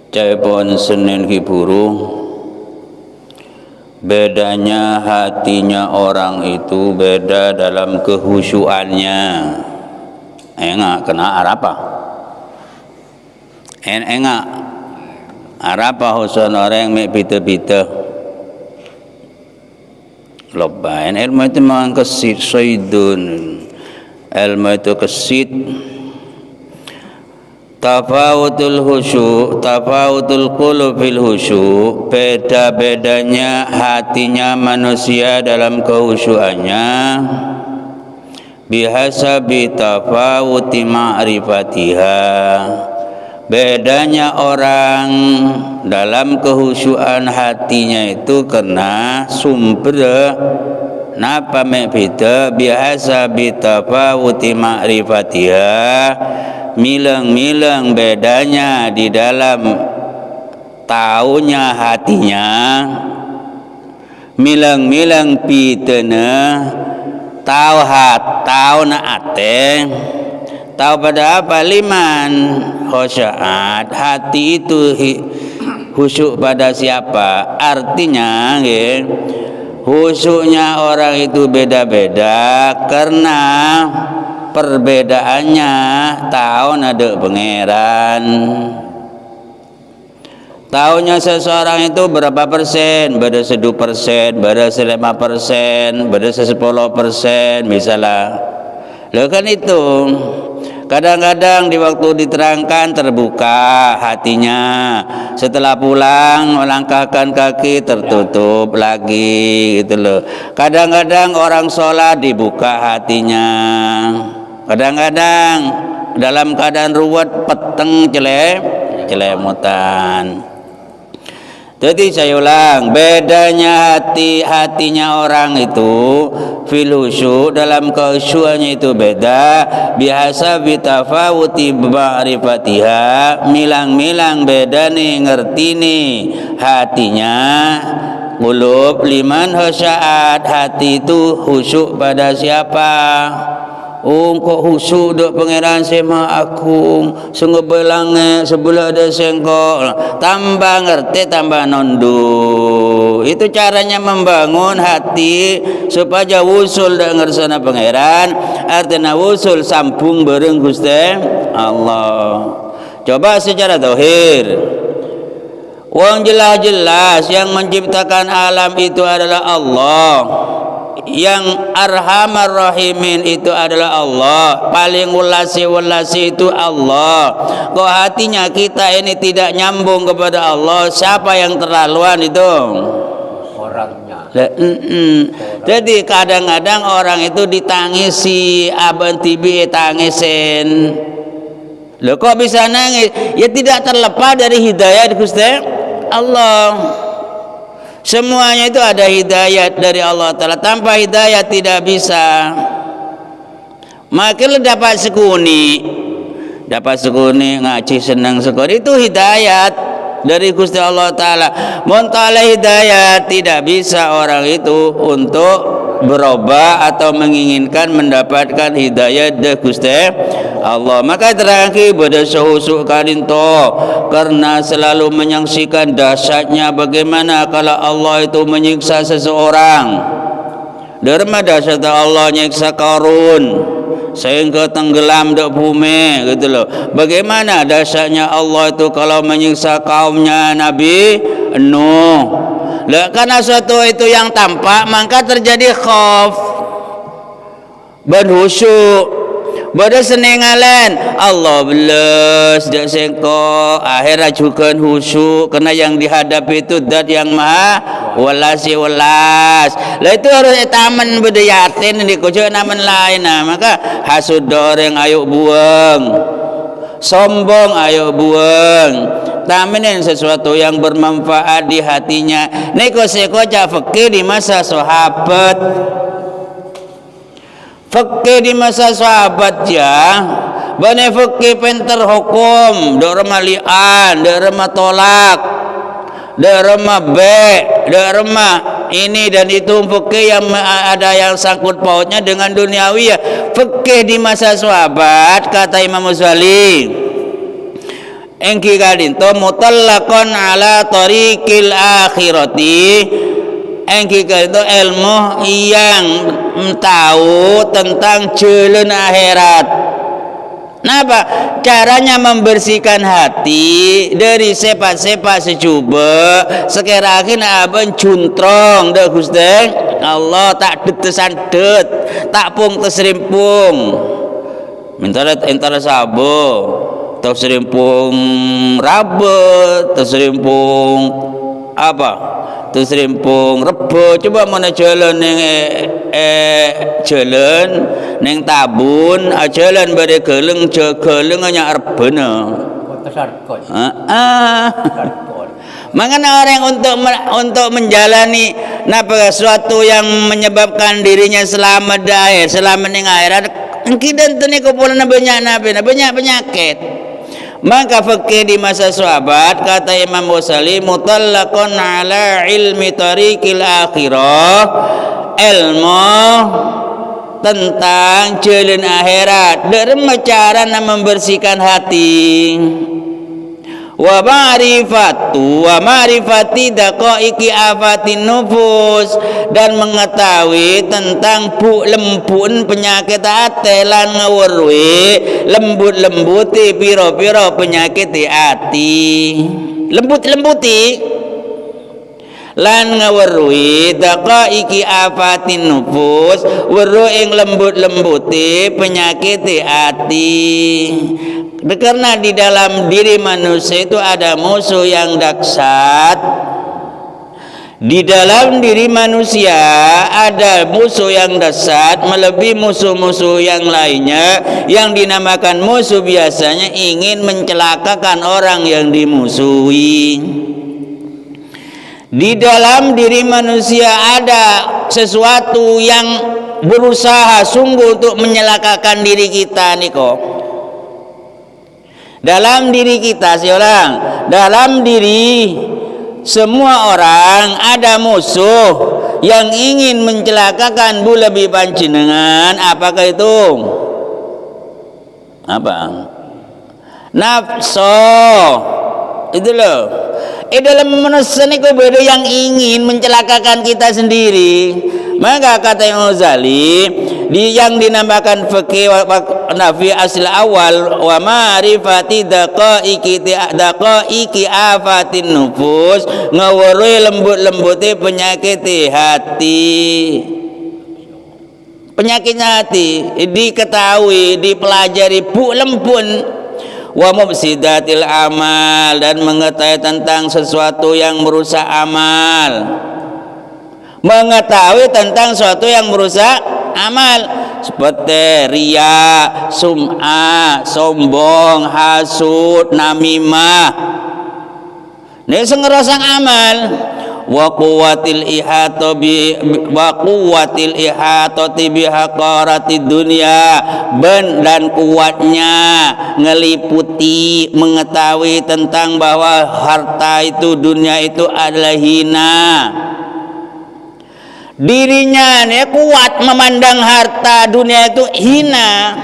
Caipun Senin Kiburu, bedanya hatinya orang itu beda dalam kehusyuannya. Enggak kena arapa? Enggak arapa husun orang mek pita-pita. Lobain ilmu itu memang kesit saydun. Ilmu itu kesit. Tafawutul husyu, tafawutul qulub fil husyu, beda-bedanya hatinya manusia dalam kehusyuannya bihasabi tafawuti ma'rifatiha. Bedanya orang dalam kehusyuan hatinya itu karena sumber napa mek beda bihasabi tafawuti ma'rifatiha. Milang-milang bedanya di dalam taunya hatinya, milang-milang pitena tau na ate, tau pada apa liman khosyaat, hati itu khusyuk pada siapa? Artinya khusyuknya orang itu beda-beda karena perbedaannya tahun ada pangeran. Tahunnya seseorang itu berapa persen? Beda 1%, beda 5%, beda 10%, misalnya. Lo kan itu. Kadang-kadang di waktu diterangkan terbuka hatinya, setelah pulang melangkahkan kaki tertutup lagi gitu loh. Kadang-kadang orang sholat dibuka hatinya, kadang-kadang dalam keadaan ruwet peteng celemutan. Jadi saya ulang, bedanya hatinya orang itu fil husyu dalam kehusyuannya itu beda biasa bitafawuti ma'rifatiha, milang-milang beda nih ngerti nih hatinya. Qulub liman khasyaat, hati itu khusyuk pada siapa? Kok khusyuk dok pangeran sema aku sungguh belange sebelah ada sengkok, tambah ngerti tambah nondu. Itu caranya membangun hati supaya wusul dak ngersana pangeran, artinya wusul sambung bareng Gusti Allah. Coba secara zahir, wong jelas-jelas yang menciptakan alam itu adalah Allah, yang arhamar rahimin itu adalah Allah, paling welasi itu Allah. Kok hatinya kita ini tidak nyambung kepada Allah, siapa yang terlaluan itu? Orangnya. Jadi kadang-kadang orang itu ditangisi, abang tibi tangisin. Loh kok bisa nangis? Ya tidak terlepas dari hidayah Gusti Allah. Semuanya itu ada hidayat dari Allah Ta'ala. Tanpa hidayat tidak bisa. Makin dapat sekuni ngaji senang sekali, itu hidayat dari Gusti Allah Ta'ala. Muntala hidayat, tidak bisa orang itu untuk berubah atau menginginkan mendapatkan hidayat dari Gusti Allah. Maka terakhir pada sehusuk karinto, karena selalu menyaksikan dahsyatnya bagaimana kalau Allah itu menyiksa seseorang. Derma dahsyat Allah nyiksa Qarun sehingga tenggelam di bumi gitu loh. Bagaimana dahsyatnya Allah itu kalau menyiksa kaumnya Nabi Nuh. Lah karena suatu itu yang tampak maka terjadi khauf dan khusyuk. Pada senengalan Allah belas dak sengko akhir ajukan khusyuk karena yang dihadapi itu zat yang maha welas. Lah itu harus taman bedayatin di kucuk naman lain. Nah, maka hasud orang ayo buang, sombong ayo buang, taminin sesuatu yang bermanfaat di hatinya. Niko sekoja fikih di masa sahabat. Fikih di masa sahabat ya, bane fikih pinter hukum, dorma li'an, dorma tolak, dorma dorma ini dan itu fikih yang ada yang sangkut pautnya dengan duniawi ya. Fikih di masa sahabat kata Imam Ghazali, engki kadinto mutallaqan ala tariqil akhirati, engki kadinto ilmu yang tahu tentang jalan akhirat. Napa? Caranya membersihkan hati dari sifat-sifat secuba sekirakin abang cuntrong dah Gusti Allah tak detesan det tak pung teserimpung antara sabo teserimpung rabet teserimpung apa teserimpung rebo coba mana jalan yang jalan neng tabun jalan bade geleng hanya arbena makanya orang untuk menjalani sesuatu yang menyebabkan dirinya selamat di akhir selamat di akhirat kita tentunya kumpulan banyak penyakit. Maka fikih di masa sahabat kata Imam Ghazali mutallaqun ala ilmi tariqil akhirah, ilmu tentang jalan akhirat dalam cara membersihkan hati. Wa ma'rifati daqaiqi afatin nufus, dan mengetahui tentang lembun penyakit hati lan ngawurwi lembut-lembuti piro-piro penyakit hati lembut-lembuti lan ngawurwi daqaiqi afatin nufus weru ing lembut-lembuti penyakit hati. Karena di dalam diri manusia itu ada musuh yang dahsyat. Di dalam diri manusia ada musuh yang dahsyat melebihi musuh-musuh yang lainnya. Yang dinamakan musuh biasanya ingin mencelakakan orang yang dimusuhi. Di dalam diri manusia ada sesuatu yang berusaha sungguh untuk menyelakakan diri kita nih kok. Dalam diri kita seorang, dalam diri semua orang ada musuh yang ingin mencelakakan bu lebih panjenengan. Apakah itu? Apa? Nafsu. Itu loh. Dalam manusia ini beda yang ingin mencelakakan kita sendiri. Maka kata Imam Ghazali yang dinamakan fikih nafi asal awal wa ma'rifati daqaiqi afatin nufus, ngawuri lembut-lembuti penyakit hati. Penyakitnya hati diketahui, dipelajari bu lempun. Wa mufsidatil amal, dan mengetahui tentang sesuatu yang merusak amal. Mengetahui tentang sesuatu yang merusak amal seperti riya, sum'ah, sombong, hasud, namimah. Ini ngerosang amal. Wa quwwatil ihatati bi haqarati dunya, dan kuatnya ngeliputi mengetahui tentang bahwa harta itu dunia itu adalah hina. Dirinya kuat memandang harta dunia itu hina,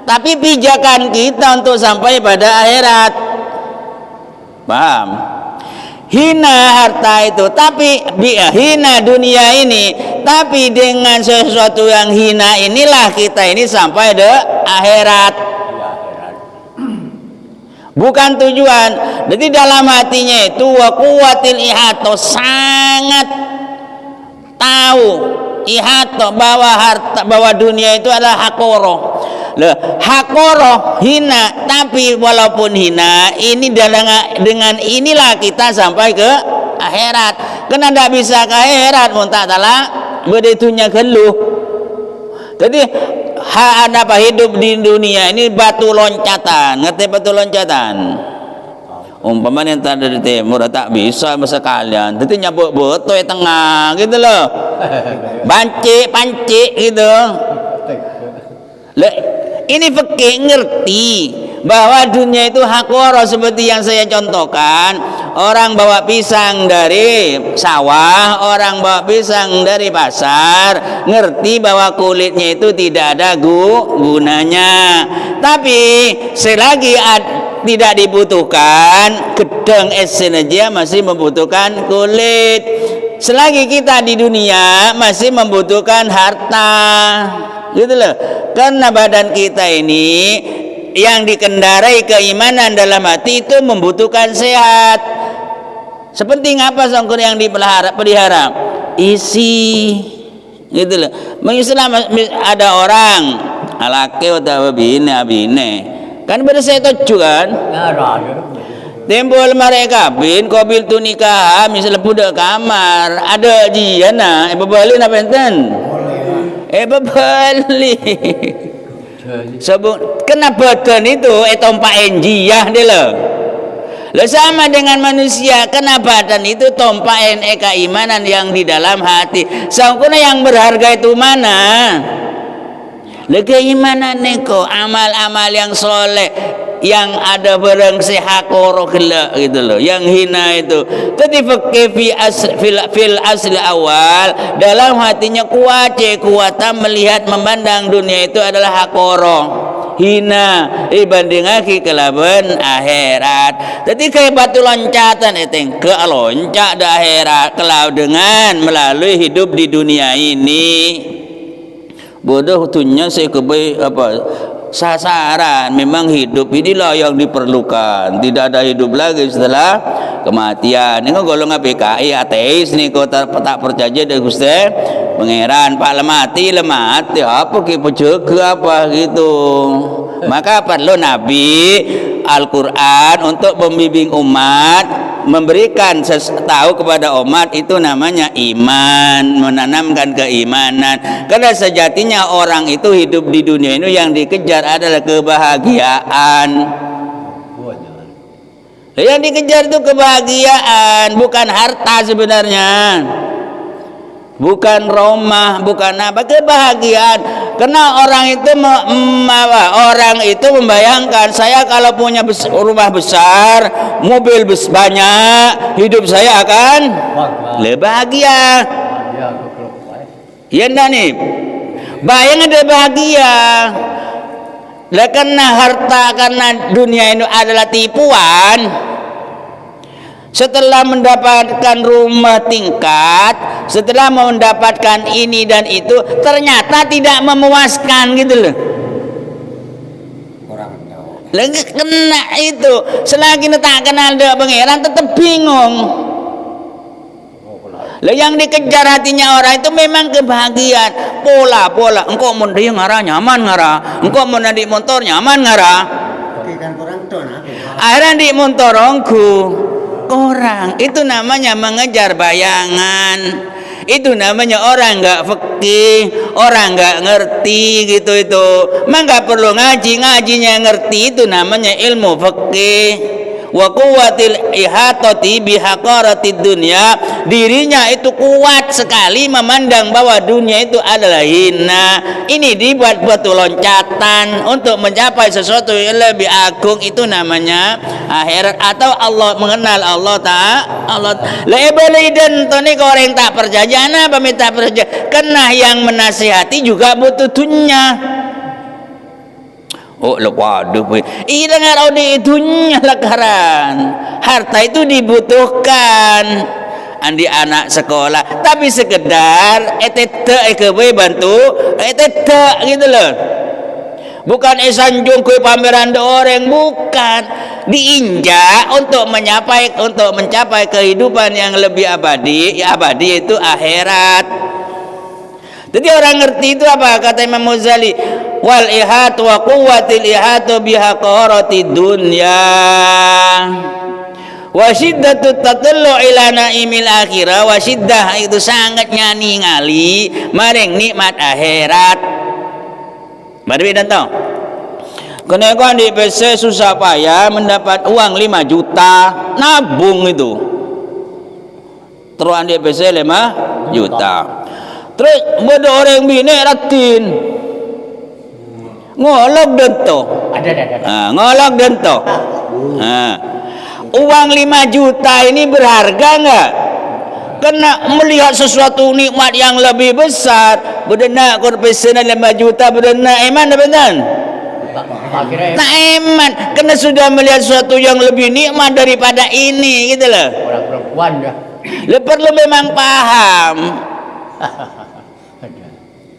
tapi pijakan kita untuk sampai pada akhirat, paham? Hina harta itu, tapi hina dunia ini, tapi dengan sesuatu yang hina inilah kita ini sampai ke akhirat. Bukan tujuan. Jadi dalam hatinya itu wa quwwatil ihato, sangat tahu ihato bahwa dunia itu adalah hakoro. Hakoro hina, tapi walaupun hina ini dengan inilah kita sampai ke akhirat. Karena tidak bisa ke akhirat pun tak talah beditunya geluh. Jadi hidup di dunia ini batu loncatan. Ngerti batu loncatan? Umpama yang tak dari timur tak bisa sekalian. Jadi nyabuk botol tengah gitu loh. Panci gitu. Ini fikih ngerti bahwa dunia itu hakoro, seperti yang saya contohkan. Orang bawa pisang dari sawah, orang bawa pisang dari pasar, ngerti bahwa kulitnya itu tidak ada gunanya. Tapi selagi tidak dibutuhkan, gedang esen aja masih membutuhkan kulit. Selagi kita di dunia masih membutuhkan harta, gitu loh. Karena badan kita ini yang dikendarai keimanan dalam hati itu membutuhkan sehat. Sepenting apa sangkur yang dipelihara? Isi, gitu loh. Mengislam ada orang laki atau bine, kan bersatu kan? Timbul mereka bin kobil tu nikah misalnya budak kamar ada jiana bebali apa enten bebali sebut kenapa kan itu tompak enjiyah dia lo sama dengan manusia kenapa dan itu tompak keimanan yang di dalam hati sangkuna yang berharga itu mana keimanan neko amal-amal yang soleh yang ada barang sehakoro gelak gitu loh yang hina itu tadi fil asli awal dalam hatinya kuatan melihat memandang dunia itu adalah hakoro hina dibandingkan kelaban akhirat jadi kayak batu loncatan itu ke loncat di akhirat kalau dengan melalui hidup di dunia ini bodoh tunya saya sasaran memang hidup inilah yang diperlukan tidak ada hidup lagi setelah kematian ini golongan PKI ateis nih kau tak percaya deh Gusti pangeran pak lemati apa kita jaga apa gitu maka perlu Nabi Al-Quran untuk membimbing umat memberikan tahu kepada umat itu namanya iman menanamkan keimanan karena sejatinya orang itu hidup di dunia ini yang dikejar adalah kebahagiaan yang dikejar itu kebahagiaan bukan harta sebenarnya bukan rumah bukan apa kebahagiaan karena orang itu membayangkan saya kalau punya rumah besar mobil banyak hidup saya akan lebih bahagia ya enggak nih bayang ada bahagia lah karena harta karena dunia ini adalah tipuan setelah mendapatkan rumah tingkat setelah mendapatkan ini dan itu ternyata tidak memuaskan gitu loh lagi kena itu selagi tak kenal dia pangeran tetap bingung lah yang dikejar hatinya orang itu memang kebahagiaan pola engkau mau dia ngarah nyaman ngarah engkau mau naik motor nyaman ngarah akhirnya di motorongku orang itu namanya mengejar bayangan itu namanya orang nggak fikih orang nggak ngerti gitu itu mah nggak perlu ngajinya ngerti itu namanya ilmu fikih wa quwwatil ihatati bihaqaratid dunya dirinya itu kuat sekali memandang bahwa dunia itu adalah hina ini dibuat batu loncatan untuk mencapai sesuatu yang lebih agung itu namanya akhirat atau Allah mengenal Allah Ta'ala lebalidan toni orang tak percaya apa minta percaya kena yang menasihati juga butuh dunia oh waduh dengar di dunia lakaran harta itu dibutuhkan andi anak sekolah tapi sekedar bantu gitu loh bukan sanjung kue pameran orang bukan diinjak untuk mencapai kehidupan yang lebih abadi itu akhirat jadi orang ngerti itu apa kata Imam Muzali wal ihat wa quwwatil ihatu bihaqarati dunya wa shiddatu tatallu ila naimil akhirah wa shiddah itu sangat ningali maring nikmat akhirat berbeda tahu kenapa di PC susah payah mendapat uang 5 juta nabung itu terus di PC 5 juta terus bodoh orang bini ratin ngolok dento ngolok dento uang 5 juta ini berharga enggak karena melihat sesuatu nikmat yang lebih besar bedena korpesena 5 juta bedena iman benar Tak eman, karena sudah melihat sesuatu yang lebih nikmat daripada ini, gitu loh. Orang perempuan dah. Perlu memang paham.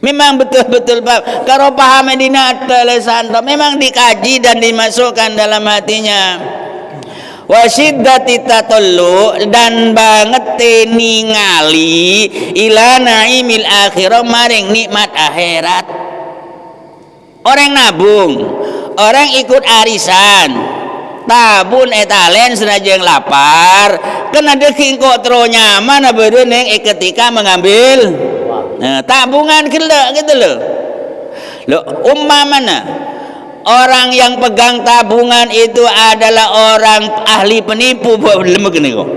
Memang betul-betul paham. Kalau paham Medina Santo memang dikaji dan dimasukkan dalam hatinya. Wasiddati tatallu dan banget ningali ila naimil akhirah maring nikmat akhirat. Orang nabung, orang ikut arisan, tabun etalen senajang lapar, kena deking kok tro nyaman bereneng ketika mengambil tabungan gitu loh. Loh, umpamanya orang yang pegang tabungan itu adalah orang ahli penipu, bagaimana gini kok?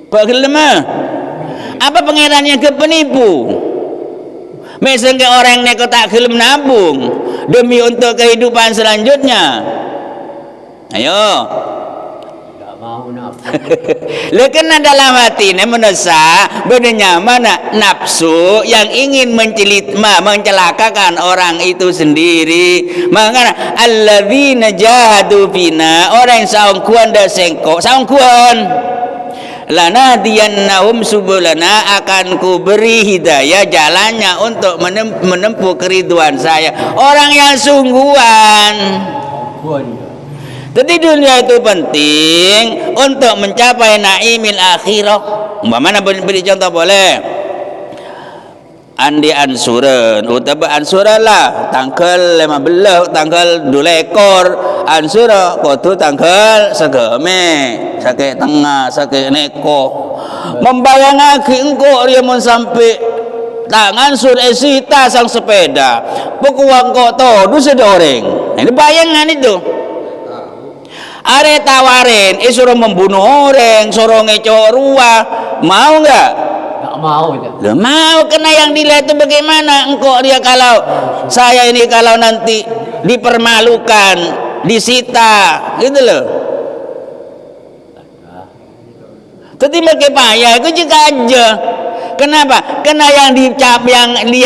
Bagaimana? Apa pengerannya ke penipu? Misalnya orang yang tak gelem nabung demi untuk kehidupan selanjutnya. Ayo. Lekena dalam hati ini menesa benarnya mana nafsu yang ingin mencelakakan orang itu sendiri. Maka alladzina jahadu fina, orang yang saungkuan da sengkok saungkuan lana diyannahum subulana, akan ku beri hidayah jalannya untuk menempuh keriduan saya. Orang yang sungguhan. Jadi dunia itu penting untuk mencapai naimil akhirah. Umpamanya beri contoh boleh. Andi ansuran, utama ansuran lah tanggal 15, tanggal 2 ekor ansura kotu tanggal segeme sakit tengah sakit neko membayang engko dia mau sampai tangan sudah sita sang sepeda pekuang kok to sedoreng. Ini bayangan itu. Are tawarin, suruh membunuh orang, suruh ngecor ruah, mau nggak? Nggak mau itu. Loh, mau, kena yang dilihat itu bagaimana? Engkau dia kalau saya ini kalau nanti dipermalukan, disita, gitu loh. Tapi pakai payah, itu juga aja. Kenapa? Karena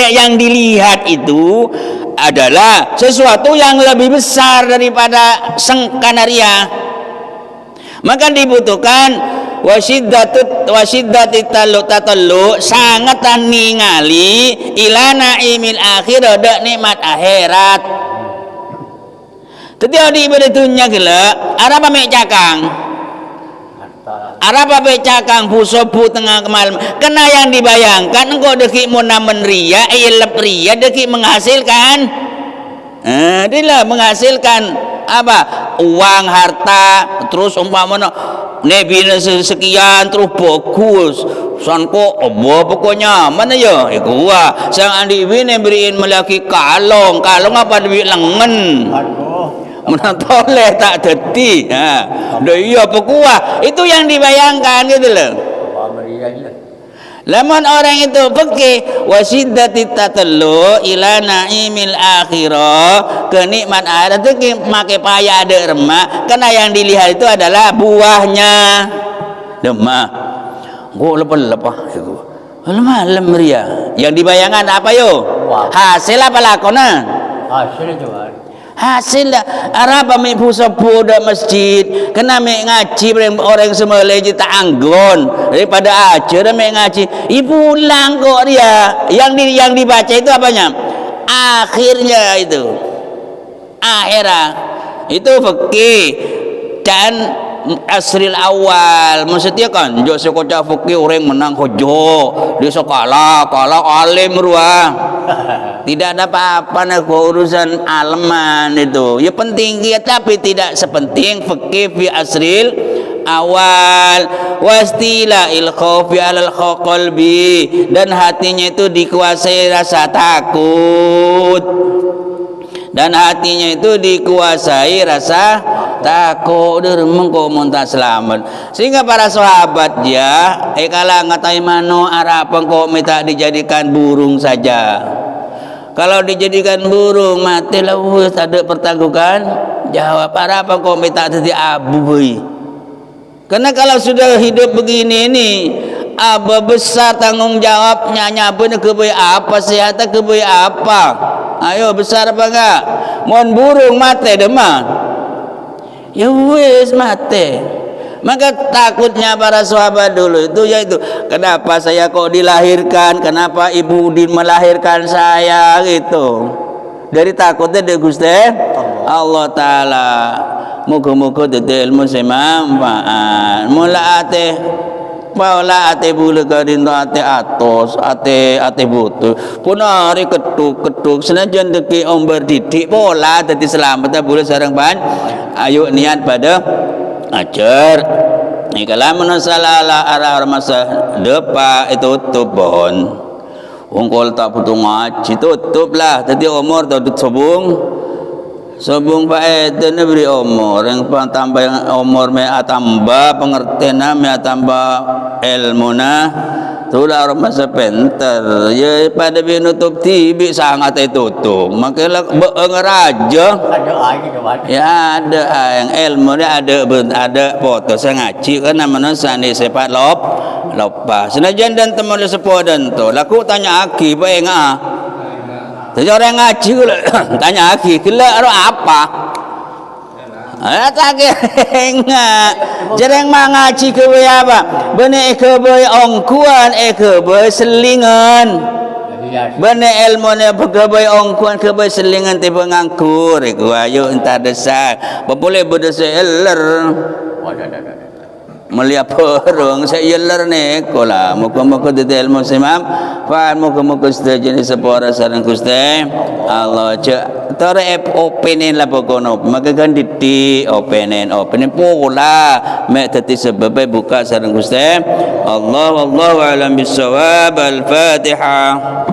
yang dilihat itu adalah sesuatu yang lebih besar daripada kanaria. Maka dibutuhkan wasiddati tatallu sangat ningali ila naimil akhirah, dak nikmat akhirat. Tadi di ibadah dunia gila arapa mek cakang. Arapa mek cakang pusobu tengah kemalam. Kena yang dibayangkan engkau deki munamen ria, ilep ria deki menghasilkan. Inilah menghasilkan apa? Uang, harta, terus umpamanya nebina sekian terus bagus. Sanko pokoknya mana ya? Gua sang andi bini beriin melaki kalong apa duit lengan. Menatoleh tak deti. Iya pokoknya itu yang dibayangkan gitu loh. Lamun orang itu fikih wasiddati tatallu ila naimil akhirah, kenikmat akhirat itu make payah ada remah, karena yang dilihat itu adalah buahnya. Lemah. Gua lepas itu. Lemah lemria. Yang dibayangkan apa yo? Hasil apa lakonan? Hasil coba. Hasil araba mi puso-puso masjid kena mi ngaji orang semua lagi tak anggon daripada aja dah mi ngaji pulang kok dia yang dibaca itu apanya akhirnya itu akhirat itu fikih dan asril awal maksudnya kan jo sekoca fikih orang menang hojo dia kalah alim ruah. Tidak ada apa-apa nak urusan alman itu. Ya penting ya, tapi tidak sepenting fikih fi asril awal wastila il khaufi alal qalbi, dan hatinya itu dikuasai rasa takut. Dan hatinya itu dikuasai rasa takut mengko muntah selamat. Sehingga para sahabat dia kala ngatai mano arap engkau minta dijadikan burung saja. Kalau dijadikan burung mati lah tak ada pertanggungan jawab apa kok minta jadi abu. Karena kalau sudah hidup begini nih apa besar tanggung jawabnya, nyabun kebaya apa, sehat kebaya apa. Ayo besar apa enggak? Mun burung mate demah. Ya wis mate. Maka takutnya para sahabat dulu itu yaitu kenapa saya kok dilahirkan, kenapa ibu melahirkan saya gitu. Dari takutnya dari Gusti Allah Ta'ala. Muka-muka dede ilmu semanfaat. Mula ate Paula ate bulu kadin ate atos ate butuh punah hari ketuk senajan deki om berdidik pola tadi selamat bulu sarang ban ayo niat pada ajar ni kalau menasala arah masa depan itu tutup pohon ungkol tak butuh ngaji tutup lah tadi umur tak Sobung Pak Eden beri umur yang tambah umur mea tambah pengertian mea tambah ilmu na tulah orang masa penter ya pada binutup tibi sangat tutup makanya ngeraja Ada aja coba. ya ada yang ilmu ni ada foto saya ngaji kan namanya sani sepat lopa senajan dan teman sepuh dan tu laku tanya aki apa yang jadi orang ngaji tanya lagi, gila apa? Tak enggak. Jarang mengaji ke apa? Benih ke boy ongkuan, ke boy selingan. Benih ilmu ni ke boy ongkuan, ke boy selingan tiba ngangkur. Iku ayo entar desa. Boleh berdesa eler. Melihat perung saya yeler ni kola muka-muka detail musimam faham muka-muka setuju ni sepora sarang Gusti Allah cak tara openin lah pokoknya maka kan diti openin pola mek tadi sebab buka sarang Gusti Allah wallahu alam bisawab al-Fatihah.